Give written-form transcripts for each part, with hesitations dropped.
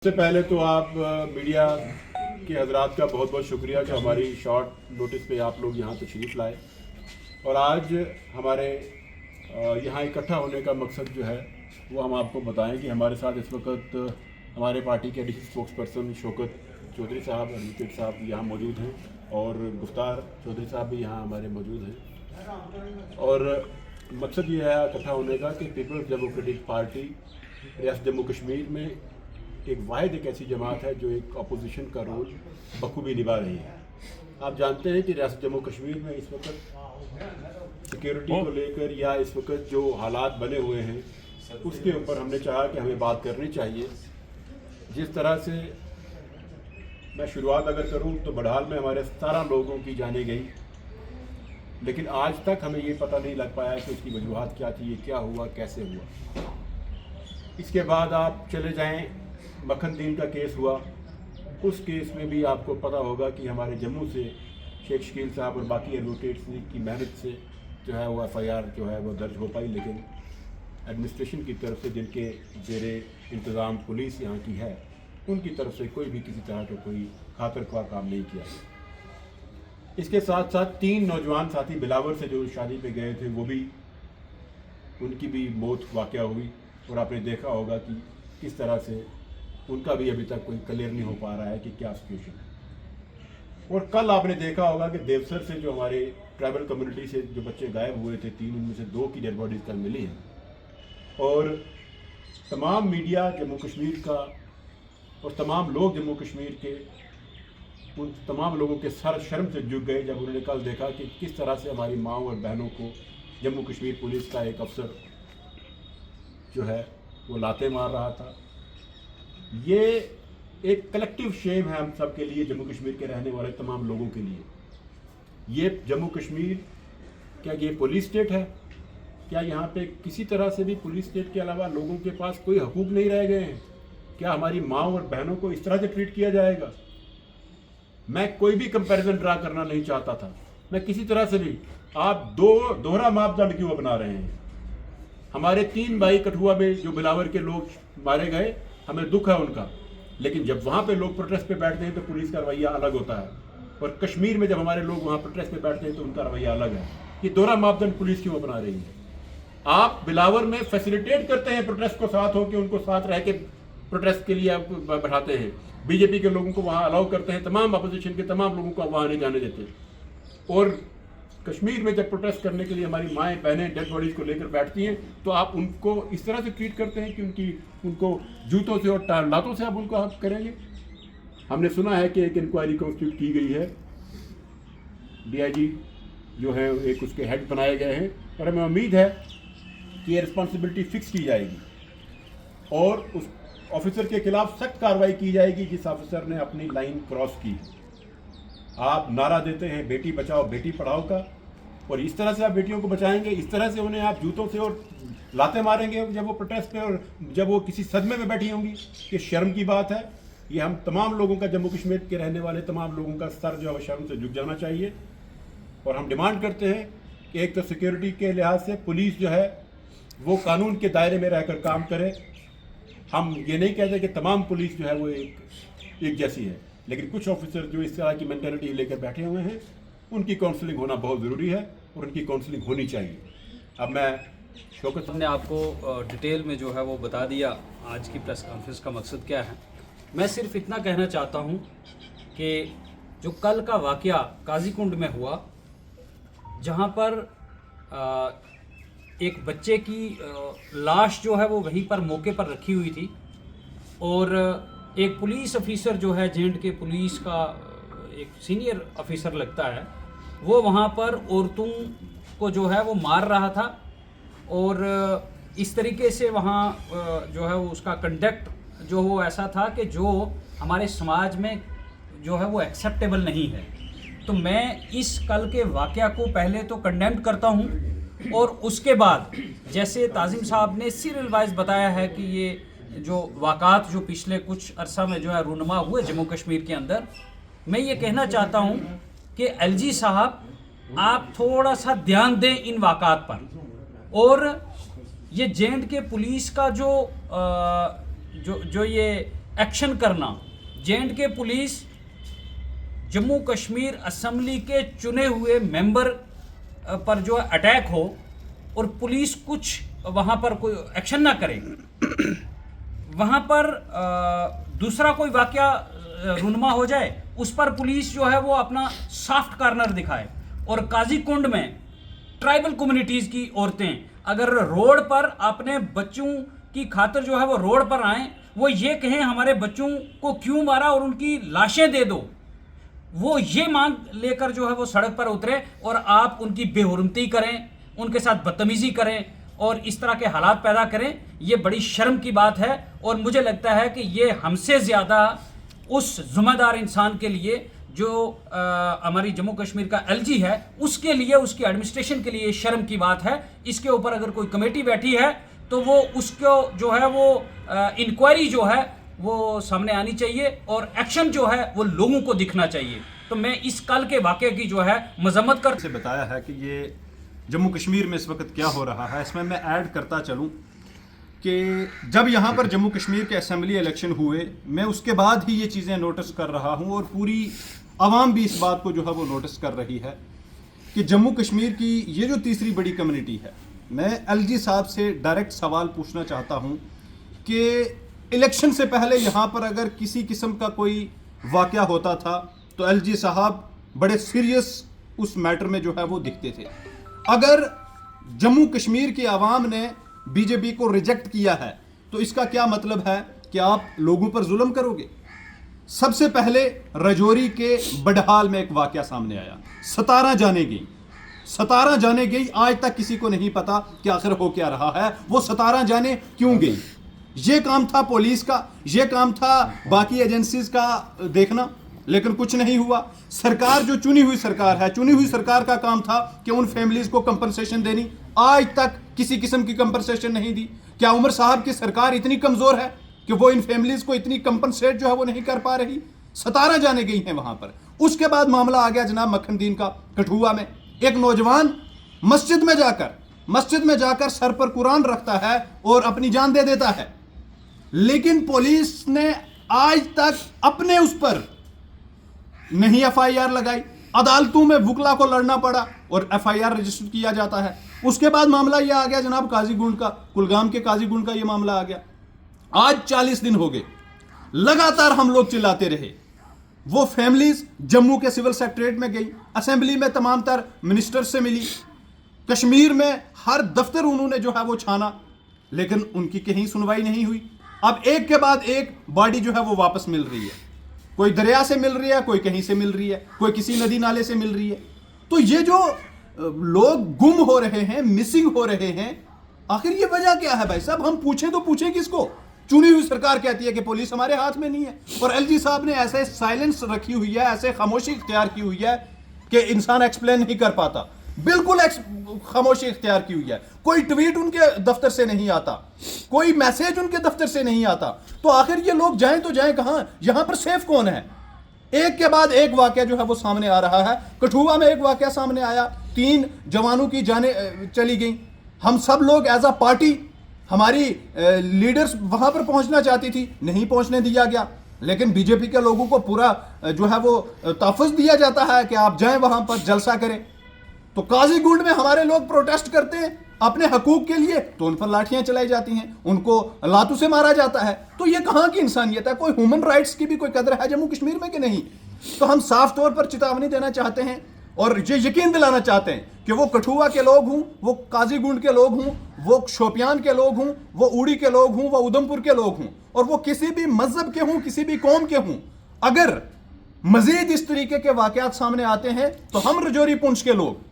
सबसे पहले तो आप मीडिया के हजरात का बहुत बहुत शुक्रिया कि हमारी शॉर्ट नोटिस पे आप लोग यहाँ तशरीफ़ लाए। और आज हमारे यहाँ इकट्ठा होने का मकसद जो है वो हम आपको बताएं कि हमारे साथ इस वक्त हमारे पार्टी के additional spokesperson Shaukat Chaudhry साहब, एडवोकेट साहब यहाँ मौजूद हैं और गुफ्तार चौधरी साहब भी यहाँ हमारे मौजूद हैं। और मकसद ये है इकट्ठा होने का कि पीपल्स डेमोक्रेटिक पार्टी रियासत जम्मू कश्मीर में एक ऐसी जमात है जो एक अपोजिशन का रोल बखूबी निभा रही है। आप जानते हैं कि रियासत जम्मू कश्मीर में इस वक्त सिक्योरिटी को लेकर या इस वक्त जो हालात बने हुए हैं उसके ऊपर हमने चाहा कि हमें बात करनी चाहिए। जिस तरह से मैं शुरुआत अगर करूं तो बड़हाल में हमारे 17 लोगों की जाने गई, लेकिन आज तक हमें ये पता नहीं लग पाया कि उसकी वजूहात क्या थी, ये क्या हुआ, कैसे हुआ। इसके बाद आप चले जाएं, मक्खन दीन का केस हुआ, उस केस में भी आपको पता होगा कि हमारे जम्मू से शेख शकील साहब और बाकी एडवोकेट्स की मेहनत से जो है वो FIR जो है वो दर्ज हो पाई, लेकिन एडमिनिस्ट्रेशन की तरफ से जिनके ज़ेरे इंतज़ाम पुलिस यहाँ की है उनकी तरफ से कोई भी किसी तरह का कोई खातिरख्वाह काम नहीं किया। इसके साथ साथ 3 नौजवान साथी बिलावर से जो शादी पे गए थे वो भी, उनकी भी मौत वाक़या हुई और आपने देखा होगा कि किस तरह से उनका भी अभी तक कोई क्लियर नहीं हो पा रहा है कि क्या सिचुएशन है। और कल आपने देखा होगा कि देवसर से जो हमारे ट्राइबल कम्युनिटी से जो बच्चे गायब हुए थे 3, उनमें से 2 की डेड बॉडीज कल मिली हैं। और तमाम मीडिया जम्मू कश्मीर का और तमाम लोग जम्मू कश्मीर के उन तमाम लोगों के सर शर्म से झुक गए जब उन्होंने कल देखा कि किस तरह से हमारी माँओं और बहनों को जम्मू कश्मीर पुलिस का एक अफसर जो है वो लाते मार रहा था। ये एक कलेक्टिव शेम है हम सब के लिए, जम्मू कश्मीर के रहने वाले तमाम लोगों के लिए। ये जम्मू कश्मीर क्या ये पुलिस स्टेट है? क्या यहाँ पे किसी तरह से भी पुलिस स्टेट के अलावा लोगों के पास कोई हकूक नहीं रह गए हैं? क्या हमारी माँ और बहनों को इस तरह से ट्रीट किया जाएगा? मैं कोई भी कंपैरिजन ड्रा करना नहीं चाहता था, मैं किसी तरह से भी। आप दोहरा मापदंड क्यों अपना रहे हैं? हमारे 3 भाई कठुआ में जो बिलावर के लोग मारे गए, हमें दुख है उनका, लेकिन जब वहाँ पे लोग प्रोटेस्ट पे बैठते हैं तो पुलिस का रवैया अलग होता है, और कश्मीर में जब हमारे लोग वहाँ प्रोटेस्ट पे बैठते हैं तो उनका रवैया अलग है। ये दोहरा मापदंड पुलिस क्यों अपना रही है? आप बिलावर में फैसिलिटेट करते हैं प्रोटेस्ट को, साथ होकर उनको साथ रह के प्रोटेस्ट के लिए आप बैठाते हैं, बीजेपी के लोगों को वहाँ अलाउ करते हैं, तमाम अपोजिशन के तमाम लोगों को वहाँ नहीं जाने देते। और कश्मीर में जब प्रोटेस्ट करने के लिए हमारी माएँ बहनें डेड बॉडीज़ को लेकर बैठती हैं तो आप उनको इस तरह से ट्रीट करते हैं कि उनको जूतों से और लातों से आप उनको आप करेंगे। हमने सुना है कि एक इंक्वायरी कॉन्स्टिट्यूट की गई है, DIG जो है एक उसके हेड बनाए गए हैं, और हमें उम्मीद है कि ये रिस्पॉन्सिबिलिटी फिक्स की जाएगी और उस ऑफिसर के खिलाफ सख्त कार्रवाई की जाएगी जिस ऑफिसर ने अपनी लाइन क्रॉस की। आप नारा देते हैं बेटी बचाओ बेटी पढ़ाओ का, और इस तरह से आप बेटियों को बचाएंगे, इस तरह से उन्हें आप जूतों से और लाते मारेंगे जब वो प्रोटेस्ट पे और जब वो किसी सदमे में बैठी होंगी। ये शर्म की बात है। ये हम तमाम लोगों का, जम्मू कश्मीर के रहने वाले तमाम लोगों का सर जो है शर्म से झुक जाना चाहिए। और हम डिमांड करते हैं कि एक तो सिक्योरिटी के लिहाज से पुलिस जो है वो कानून के दायरे में रहकर काम करे। हम ये नहीं कहते कि तमाम पुलिस जो है वो एक जैसी है, लेकिन कुछ ऑफिसर जो इस तरह की मेंटालिटी लेकर बैठे हुए हैं उनकी काउंसलिंग होना बहुत ज़रूरी है और उनकी काउंसलिंग होनी चाहिए। अब मैं शौकत हमने आपको डिटेल में जो है वो बता दिया आज की प्रेस कॉन्फ्रेंस का मकसद क्या है। मैं सिर्फ इतना कहना चाहता हूँ कि जो कल का वाक़या काजीकुंड में हुआ, जहाँ पर एक बच्चे की लाश जो है वो वहीं पर मौके पर रखी हुई थी, और एक पुलिस ऑफिसर जो है J&K पुलिस का एक सीनियर ऑफिसर लगता है, वो वहाँ पर औरतों को जो है वो मार रहा था। और इस तरीके से वहाँ जो है वो उसका कंडक्ट जो वो ऐसा था कि जो हमारे समाज में जो है वो एक्सेप्टेबल नहीं है। तो मैं इस कल के वाक़या को पहले तो कंडेम करता हूँ, और उसके बाद जैसे ताजिम साहब ने सीरियल वाइज बताया है कि ये जो वाक़ात जो पिछले कुछ अरसा में जो है रूनुमा हुए जम्मू कश्मीर के अंदर, मैं ये कहना चाहता हूँ कि LG साहब आप थोड़ा सा ध्यान दें इन वाक़ात पर। और ये J&K पुलिस का जो ये एक्शन करना, J&K police Jammu Kashmir assembly के चुने हुए मेंबर पर जो है अटैक हो और पुलिस कुछ वहाँ पर कोई एक्शन ना करे, वहाँ पर दूसरा कोई वाकया रुनमा हो जाए, उस पर पुलिस जो है वो अपना सॉफ्ट कॉर्नर दिखाए। और काजी कुंड में ट्राइबल कम्युनिटीज़ की औरतें अगर रोड पर अपने बच्चों की खातिर जो है वो रोड पर आएँ, वो ये कहें हमारे बच्चों को क्यों मारा और उनकी लाशें दे दो, वो ये मांग लेकर जो है वो सड़क पर उतरे और आप उनकी बेहुरमती करें, उनके साथ बदतमीज़ी करें और इस तरह के हालात पैदा करें, ये बड़ी शर्म की बात है। और मुझे लगता है कि ये हमसे ज़्यादा उस ज़िम्मेदार इंसान के लिए जो हमारी जम्मू कश्मीर का LG है, उसके लिए, उसकी एडमिनिस्ट्रेशन के लिए शर्म की बात है। इसके ऊपर अगर कोई कमेटी बैठी है तो वो उसको जो है वो इंक्वायरी जो है वो सामने आनी चाहिए और एक्शन जो है वो लोगों को दिखना चाहिए। तो मैं इस कल के वाक़े की जो है मजम्मत कर से बताया है कि ये जम्मू कश्मीर में इस वक्त क्या हो रहा है, इसमें मैं ऐड करता चलूं कि जब यहाँ पर जम्मू कश्मीर के असेंबली इलेक्शन हुए, मैं उसके बाद ही ये चीज़ें नोटिस कर रहा हूँ और पूरी आवाम भी इस बात को जो है वो नोटिस कर रही है कि जम्मू कश्मीर की ये जो तीसरी बड़ी कम्युनिटी है, मैं LG साहब से डायरेक्ट सवाल पूछना चाहता हूँ कि इलेक्शन से पहले यहाँ पर अगर किसी किस्म का कोई वाक़या होता था तो LG साहब बड़े सीरियस उस मैटर में जो है वो दिखते थे। अगर जम्मू कश्मीर की आवाम ने बीजेपी को रिजेक्ट किया है तो इसका क्या मतलब है कि आप लोगों पर जुल्म करोगे। सबसे पहले रजौरी के बडहाल में एक वाक़या सामने आया, 17 जाने गई, 17 जाने गई, आज तक किसी को नहीं पता कि आखिर हो क्या रहा है, वो 17 जाने क्यों गई। ये काम था पुलिस का, ये काम था बाकी एजेंसीज का देखना, लेकिन कुछ नहीं हुआ। सरकार जो चुनी हुई सरकार है, चुनी हुई सरकार का काम था कि उन फैमिलीज को कंपनसेशन देनी, आज तक किसी किस्म की कंपनसेशन नहीं दी। क्या उमर साहब की सरकार इतनी कमजोर है कि वो इन फैमिलीज को इतनी कंपनसेट जो है वो नहीं कर पा रही। 17 जाने गई हैं वहां पर। उसके बाद मामला आ गया जनाब मक्खनदीन का, कठुआ में एक नौजवान मस्जिद में जाकर सर पर कुरान रखता है और अपनी जान दे देता है, लेकिन पुलिस ने आज तक अपने उस पर नहीं FIR लगाई। अदालतों में वुकला को लड़ना पड़ा और FIR रजिस्टर किया जाता है। उसके बाद मामला यह आ गया जनाब काजीगुंड का, कुलगाम के काजीगुंड का यह मामला आ गया। आज 40 दिन हो गए, लगातार हम लोग चिल्लाते रहे। वो फैमिलीज जम्मू के सिविल सेक्रेटरीट में गई, असेंबली में तमाम तर मिनिस्टर से मिली, कश्मीर में हर दफ्तर उन्होंने जो है वो छाना, लेकिन उनकी कहीं सुनवाई नहीं हुई। अब एक के बाद एक बॉडी जो है वो वापस मिल रही है, कोई दरिया से मिल रही है, कोई कहीं से मिल रही है, कोई किसी नदी नाले से मिल रही है। तो ये जो लोग गुम हो रहे हैं, मिसिंग हो रहे हैं, आखिर ये वजह क्या है भाई साहब? हम पूछें तो पूछें किसको? चुनी हुई सरकार कहती है कि पुलिस हमारे हाथ में नहीं है, और LG साहब ने ऐसे साइलेंस रखी हुई है, ऐसे खामोशी इख्तियार की हुई है कि इंसान एक्सप्लेन नहीं कर पाता। बिल्कुल खामोशी इख्तियार की हुई है। कोई ट्वीट उनके दफ्तर से नहीं आता, कोई मैसेज उनके दफ्तर से नहीं आता। तो आखिर ये लोग जाएं तो जाएं कहां? यहां पर सेफ कौन है? एक के बाद एक वाकया जो है वो सामने आ रहा है। कठुआ में एक वाकया सामने आया, 3 जवानों की जानें चली गई। हम सब लोग एज अ पार्टी, हमारी लीडर्स वहां पर पहुंचना चाहती थी, नहीं पहुंचने दिया गया, लेकिन बीजेपी के लोगों को पूरा जो है वो तहफ़्फ़ुज़ दिया जाता है कि आप जाएं वहां पर जलसा करें। तो काजीगुंड में हमारे लोग प्रोटेस्ट करते हैं अपने हकूक के लिए, तो उन पर लाठियां चलाई जाती हैं, उनको लातों से मारा जाता है। तो ये कहां की इंसानियत है? कोई ह्यूमन राइट्स की भी कोई कदर है जम्मू कश्मीर में कि नहीं? तो हम साफ तौर पर चेतावनी देना चाहते हैं और ये यकीन दिलाना चाहते हैं कि वो कठुआ के लोग हों, वो काजीगुंड के लोग हों, वो शोपियान के लोग हों, वो उड़ी के लोग हों, वो उधमपुर के लोग हों, और वो किसी भी मजहब के हों, किसी भी कौम के हों, अगर मजीद इस तरीके के वाकयात सामने आते हैं तो हम रजौरी पुंछ के लोग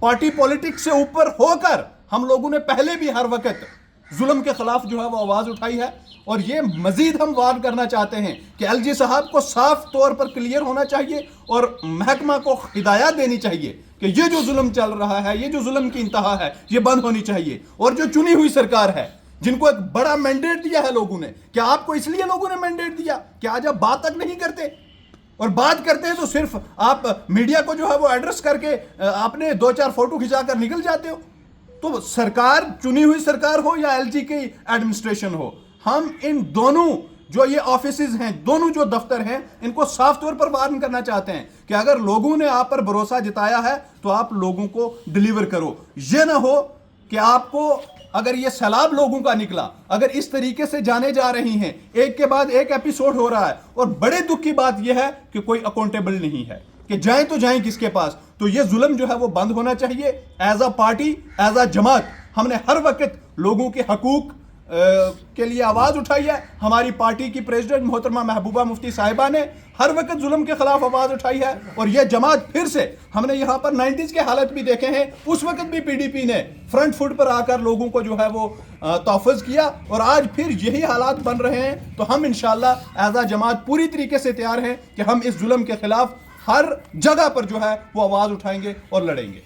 पार्टी पॉलिटिक्स से ऊपर होकर हम लोगों ने पहले भी हर वक्त जुल्म के खिलाफ जो है वो आवाज उठाई है। और ये मजीद हम वार्न करना चाहते हैं कि LG साहब को साफ तौर पर क्लियर होना चाहिए और महकमा को हिदायत देनी चाहिए कि ये जो जुल्म चल रहा है, ये जो जुल्म की इंतहा है, ये बंद होनी चाहिए। और जो चुनी हुई सरकार है, जिनको एक बड़ा मैंडेट दिया है लोगों ने, क्या आपको इसलिए लोगों ने मैंडेट दिया कि आज आप बात तक नहीं करते? और बात करते हैं तो सिर्फ आप मीडिया को जो है वो एड्रेस करके आपने 2-4 फोटो खिंचाकर निकल जाते हो। तो सरकार, चुनी हुई सरकार हो या LG की एडमिनिस्ट्रेशन हो, हम इन दोनों جو یہ آفیسز ہیں، دونوں جو دفتر ہیں، ان کو صاف طور پر وارن کرنا چاہتے ہیں کہ اگر لوگوں نے آپ پر بھروسہ جتایا ہے تو آپ لوگوں کو ڈیلیور کرو. یہ نہ ہو کہ آپ کو اگر یہ سیلاب لوگوں کا نکلا، اگر اس طریقے سے جانے جا رہی ہیں، ایک کے بعد ایک ایپیسوڈ ہو رہا ہے، اور بڑے دکھ کی بات یہ ہے کہ کوئی اکاؤنٹیبل نہیں ہے کہ جائیں تو جائیں کس کے پاس. تو یہ ظلم جو ہے وہ بند ہونا چاہیے. As a party, as a جماعت، ہم نے ہر وقت لوگوں کے حقوق کے لیے آواز اٹھائی ہے. ہماری پارٹی کی پریزیڈنٹ محترمہ محبوبہ مفتی صاحبہ نے ہر وقت ظلم کے خلاف آواز اٹھائی ہے. اور یہ جماعت پھر سے، ہم نے یہاں پر 90s کے حالت بھی دیکھے ہیں، اس وقت بھی پی ڈی پی نے فرنٹ فٹ پر آ کر لوگوں کو جو ہے وہ تحفظ کیا، اور آج پھر یہی حالات بن رہے ہیں. تو ہم انشاءاللہ ایز اے جماعت پوری طریقے سے تیار ہیں کہ ہم اس ظلم کے خلاف ہر جگہ پر جو ہے وہ آواز اٹھائیں گے اور لڑیں گے.